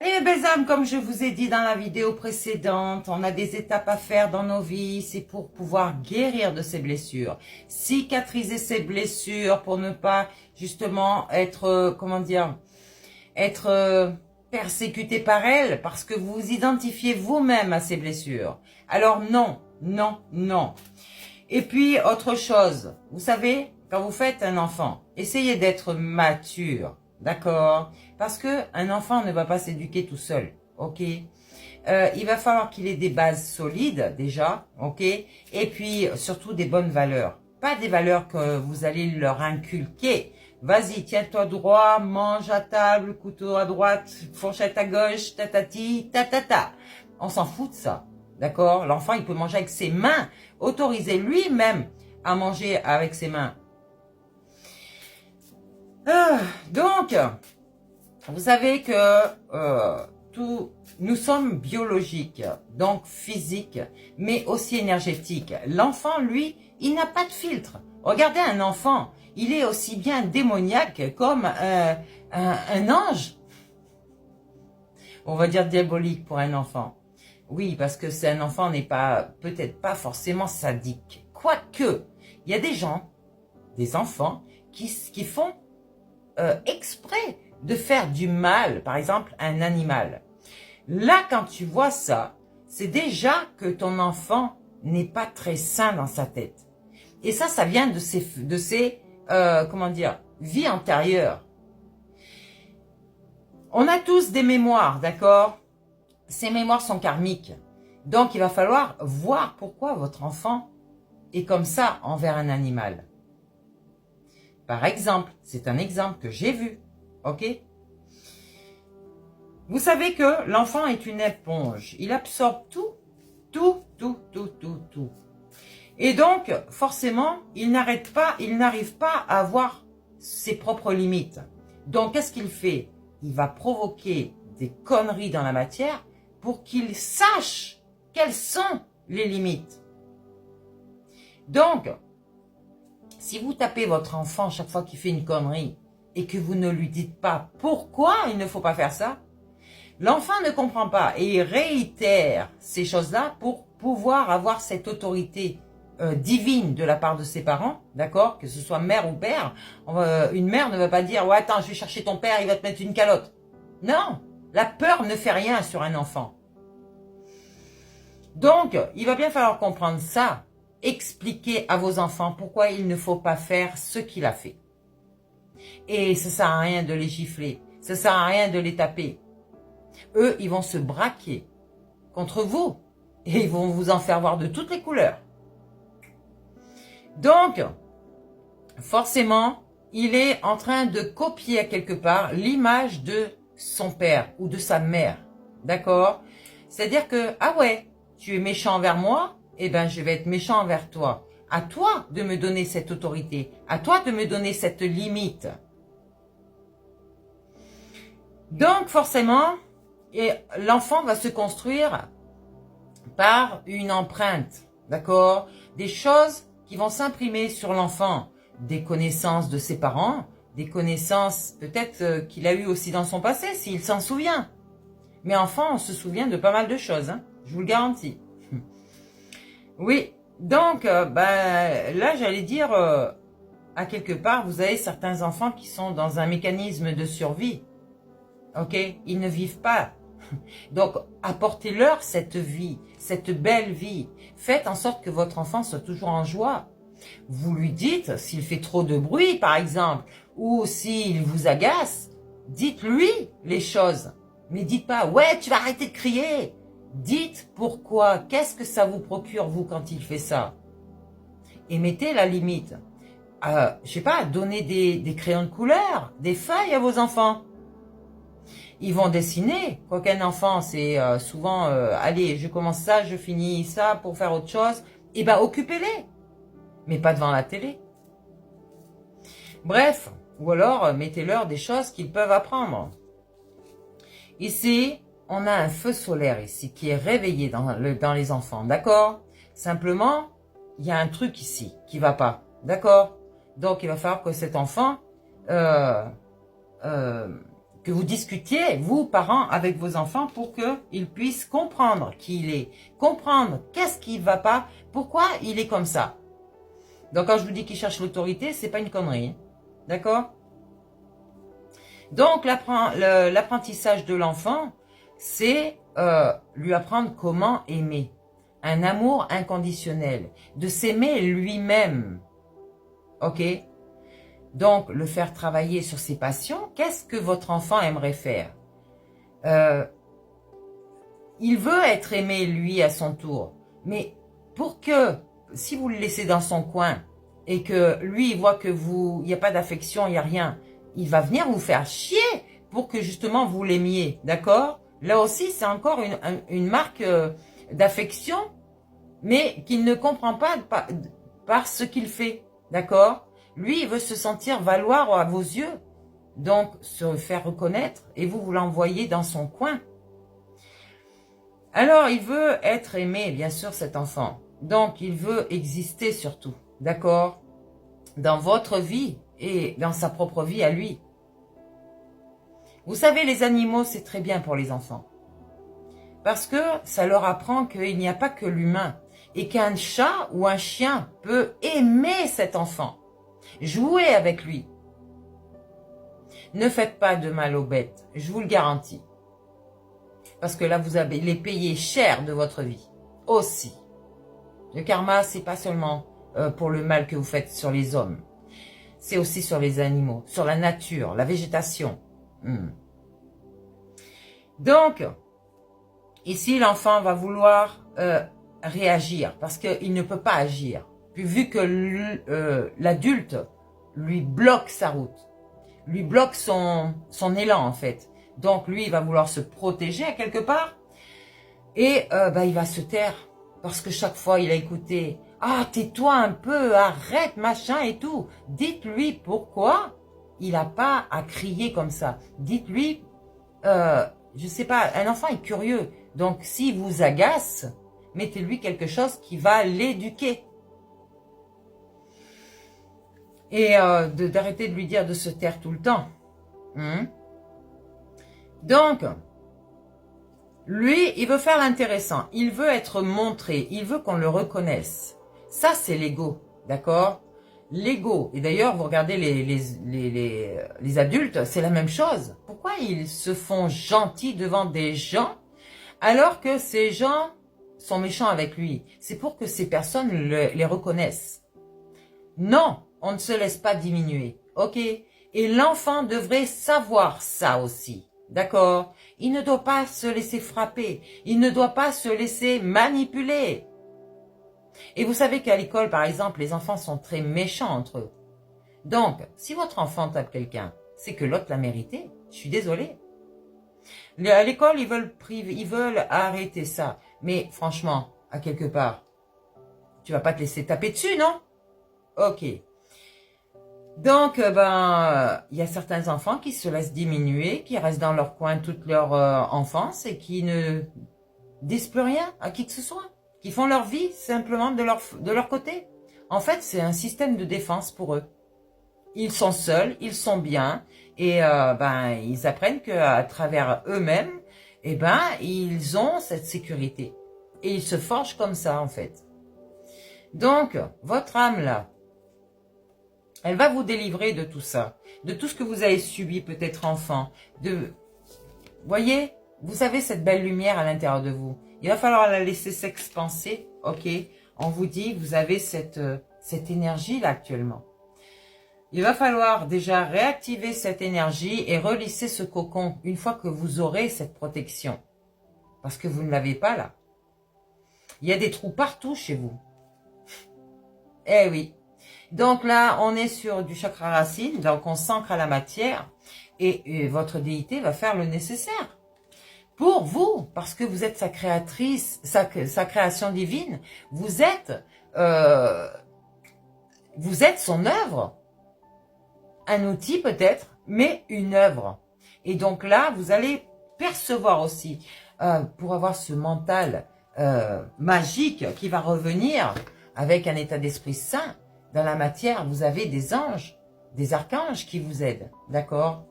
Et mes âmes, comme je vous ai dit dans la vidéo précédente, on a des étapes à faire dans nos vies, c'est pour pouvoir guérir de ces blessures, cicatriser ces blessures pour ne pas justement être, être persécuté par elles, parce que vous vous identifiez vous-même à ces blessures. Alors non, non, non. Et puis, autre chose, vous savez, quand vous faites un enfant, essayez d'être mature, d'accord? Parce que un enfant ne va pas s'éduquer tout seul, ok? Il va falloir qu'il ait des bases solides, déjà, ok? Et puis, surtout des bonnes valeurs. Pas des valeurs que vous allez leur inculquer. Vas-y, tiens-toi droit, mange à table, couteau à droite, fourchette à gauche, tatati, tatata. On s'en fout de ça. D'accord? L'enfant, il peut manger avec ses mains. Autorisez lui-même à manger avec ses mains. Donc, vous savez que nous sommes biologiques, donc physiques, mais aussi énergétiques. L'enfant, lui, il n'a pas de filtre. Regardez un enfant, il est aussi bien démoniaque comme un ange. On va dire diabolique pour un enfant. Oui, parce que c'est un enfant n'est pas, peut-être pas forcément sadique. Quoique, il y a des gens, des enfants, qui font exprès de faire du mal, par exemple, à un animal. Là, quand tu vois ça, c'est déjà que ton enfant n'est pas très sain dans sa tête. Et ça vient de ses comment dire, vies antérieures. On a tous des mémoires, d'accord? Ces mémoires sont karmiques. Donc, il va falloir voir pourquoi votre enfant est comme ça envers un animal. Par exemple, c'est un exemple que j'ai vu, ok? Vous savez que l'enfant est une éponge. Il absorbe tout. Et donc, forcément, il n'arrive pas à avoir ses propres limites. Donc, qu'est-ce qu'il fait? Il va provoquer des conneries dans la matière pour qu'il sache quelles sont les limites. Donc, si vous tapez votre enfant chaque fois qu'il fait une connerie et que vous ne lui dites pas pourquoi il ne faut pas faire ça, l'enfant ne comprend pas et il réitère ces choses-là pour pouvoir avoir cette autorité divine de la part de ses parents, d'accord? Que ce soit mère ou père. Une mère ne va pas dire « Ouais, attends, je vais chercher ton père, il va te mettre une calotte. » Non, la peur ne fait rien sur un enfant. Donc, il va bien falloir comprendre ça. Expliquer à vos enfants pourquoi il ne faut pas faire ce qu'il a fait. Et ça sert à rien de les gifler. Ça sert à rien de les taper. Eux, ils vont se braquer contre vous. Et ils vont vous en faire voir de toutes les couleurs. Donc, forcément, il est en train de copier à quelque part l'image de son père ou de sa mère. D'accord? C'est-à-dire que, ah ouais, tu es méchant envers moi, eh ben je vais être méchant envers toi. À toi de me donner cette autorité. À toi de me donner cette limite. Donc, forcément, l'enfant va se construire par une empreinte. D'accord? Des choses qui vont s'imprimer sur l'enfant, des connaissances de ses parents, des connaissances peut-être qu'il a eues aussi dans son passé, s'il s'en souvient. Mais enfant, on se souvient de pas mal de choses, hein, je vous le garantis. Oui, donc, là, j'allais dire, à quelque part, vous avez certains enfants qui sont dans un mécanisme de survie. Ok? Ils ne vivent pas. Donc, apportez-leur cette vie, cette belle vie. Faites en sorte que votre enfant soit toujours en joie. Vous lui dites, s'il fait trop de bruit, par exemple, ou s'il vous agace, dites-lui les choses. Mais dites pas, ouais, tu vas arrêter de crier. Dites pourquoi, qu'est-ce que ça vous procure, vous, quand il fait ça. Et mettez la limite. Je sais pas, donnez des crayons de couleur, des feuilles à vos enfants. Ils vont dessiner. Quoiqu'un enfant, c'est souvent, allez, je commence ça, je finis ça pour faire autre chose. Eh ben, occupez-les. Mais pas devant la télé. Bref, ou alors, mettez-leur des choses qu'ils peuvent apprendre. Ici, on a un feu solaire ici qui est réveillé dans les enfants, d'accord? Simplement, il y a un truc ici qui va pas, d'accord? Donc, il va falloir que cet enfant que vous discutiez, vous, parents, avec vos enfants pour qu'ils puissent comprendre qui il est, comprendre qu'est-ce qui ne va pas, pourquoi il est comme ça. Donc, quand je vous dis qu'il cherche l'autorité, c'est pas une connerie. D'accord? Donc, l'apprentissage de l'enfant, c'est lui apprendre comment aimer. Un amour inconditionnel. De s'aimer lui-même. Ok? Donc, le faire travailler sur ses passions. Qu'est-ce que votre enfant aimerait faire? Il veut être aimé, lui, à son tour. Mais pour que, si vous le laissez dans son coin, et que lui, il voit que il n'y a pas d'affection, il n'y a rien, il va venir vous faire chier pour que justement vous l'aimiez. D'accord? Là aussi, c'est encore une marque d'affection, mais qu'il ne comprend pas par ce qu'il fait. D'accord? Lui, il veut se sentir valoir à vos yeux. Donc, se faire reconnaître et vous l'envoyez dans son coin. Alors, il veut être aimé, bien sûr, cet enfant. Donc, il veut exister surtout. D'accord? Dans votre vie et dans sa propre vie à lui. Vous savez, les animaux, c'est très bien pour les enfants. Parce que ça leur apprend qu'il n'y a pas que l'humain. Et qu'un chat ou un chien peut aimer cet enfant. Jouez avec lui. Ne faites pas de mal aux bêtes, je vous le garantis. Parce que là, vous allez les payer cher de votre vie. Aussi. Le karma, c'est pas seulement pour le mal que vous faites sur les hommes. C'est aussi sur les animaux, sur la nature, la végétation. Donc, ici, l'enfant va vouloir réagir parce qu'il ne peut pas agir. Puis, vu que l'adulte lui bloque sa route, lui bloque son élan en fait. Donc, lui, il va vouloir se protéger à quelque part et il va se taire parce que chaque fois, il a écouté « Ah, tais-toi un peu, arrête, machin et tout ». Dites-lui pourquoi il n'a pas à crier comme ça. Dites-lui, je sais pas, un enfant est curieux. Donc, s'il vous agace, mettez-lui quelque chose qui va l'éduquer. Et d'arrêter de lui dire de se taire tout le temps. Donc, lui, il veut faire l'intéressant. Il veut être montré. Il veut qu'on le reconnaisse. Ça, c'est l'ego. D'accord? L'ego. Et d'ailleurs, vous regardez les adultes, c'est la même chose. Pourquoi ils se font gentils devant des gens alors que ces gens sont méchants avec lui? C'est pour que ces personnes les reconnaissent. Non, on ne se laisse pas diminuer. Ok? Et l'enfant devrait savoir ça aussi. D'accord? Il ne doit pas se laisser frapper. Il ne doit pas se laisser manipuler. Et vous savez qu'à l'école, par exemple, les enfants sont très méchants entre eux. Donc, si votre enfant tape quelqu'un, c'est que l'autre l'a mérité. Je suis désolée. À l'école, ils veulent arrêter ça. Mais franchement, à quelque part, tu vas pas te laisser taper dessus, non? Ok. Donc, il y a certains enfants qui se laissent diminuer, qui restent dans leur coin toute leur enfance et qui ne disent plus rien à qui que ce soit, qui font leur vie simplement de leur côté. En fait, c'est un système de défense pour eux. Ils sont seuls, ils sont bien et ils apprennent qu'à travers eux-mêmes, ils ont cette sécurité. Et ils se forgent comme ça, en fait. Donc, votre âme là, elle va vous délivrer de tout ça, de tout ce que vous avez subi peut-être enfant. Voyez, vous avez cette belle lumière à l'intérieur de vous. Il va falloir la laisser s'expanser, ok? On vous dit, vous avez cette énergie là actuellement. Il va falloir déjà réactiver cette énergie et relisser ce cocon une fois que vous aurez cette protection. Parce que vous ne l'avez pas là. Il y a des trous partout chez vous. Eh oui. Donc là, on est sur du chakra racine, donc on s'ancre à la matière et votre déité va faire le nécessaire pour vous, parce que vous êtes sa créatrice, sa création divine. Vous êtes son œuvre, un outil peut-être, mais une œuvre. Et donc là, vous allez percevoir aussi, pour avoir ce mental magique qui va revenir avec un état d'esprit sain. Dans la matière, vous avez des anges, des archanges qui vous aident, d'accord?